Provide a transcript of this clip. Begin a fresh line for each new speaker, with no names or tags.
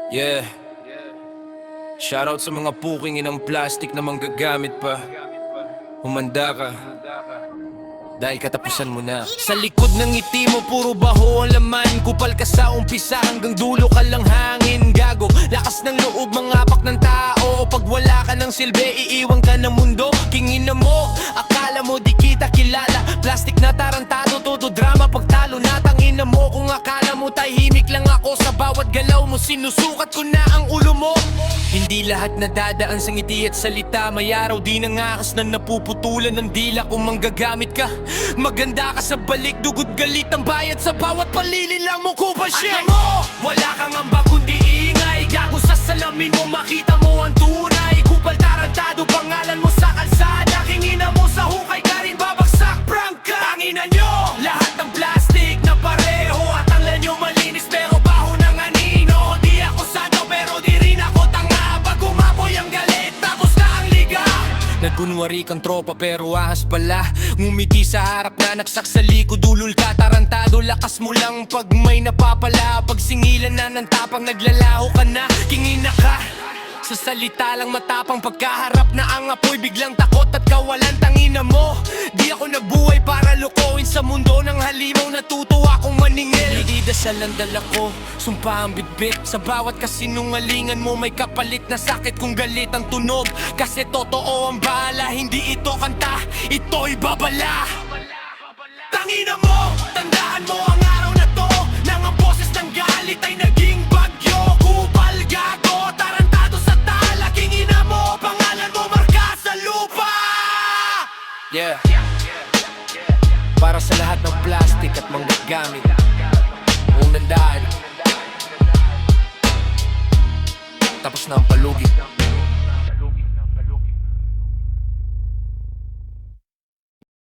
Yeah. Shoutout sa mga puking inang plastic na manggagamit pa. Humanda ka, dahil katapusan mo na. Sa likod ng ngiti mo puro baho ang laman. Kupal ka sa umpisa hanggang dulo ka lang hangin. Gago, lakas ng loob mangapak ng tao. Pag wala ka ng silbi, iiwan ka ng mundo. Kingin na mo, akala mo di kita kilala. Plastic na tarantado, todo drama pagtalo na. Tangina mo kung akala mo tahimik lang ako. Sa bawat galaw mo sinusukat ko na ang ulo mo. Hindi lahat nadadaan sa ngiti at salita. May araw di nangakas na napuputulan ng dila. Kung manggagamit ka, maganda ka sa balik. Dugod galit ang bayad sa bawat palilin lang mo kupal shit. Alam mo, wala kang amba kundi ingay. Gago sa salamin mo, makita mo ang tunay. Kupal tarantado, pangalan mo sa kalsada. Kingina mo sa hukay ka rin babagsak, prangka. Tanginan nyo, lahat ng plastic na pareho. At ang lanyo malinis pero baho ng anino. Di ako sado pero di rin ako tanga. Pag umapoy ang galit, tapos na ang liga. Nagkunwari kang tropa pero ahas pala. Ngumiti sa harap na nagsak sa likod. Ulul ka tarantado, lakas mo lang pag may napapala. Pag singilan na ng tapang naglalaho ka na. Kingina ka sa salita lang matapang. Pagkaharap na ang apoy biglang takot at kawalan. Tangina mo, di ako nabuhay para lokohin. Sa mundo ng halimaw natutuwa akong maningil. Didasal ang dala ko, sumpa ang bitbit. Sa bawat kasinungalingan mo may kapalit na sakit. Kung galit ang tunog, kasi totoo ang bahala. Hindi ito kanta, ito'y babala. Tangina mo, tandaan mo ang araw na to. Nang ang boses ng galit ay naging bagyo. Kupal, gago, tarantado sa tala. Kingina mo, pangalan mo marka sa lupa. Yeah. Para sa lahat ng plastic at manggagamit, huwag nandaan. Tapos na ang palugi.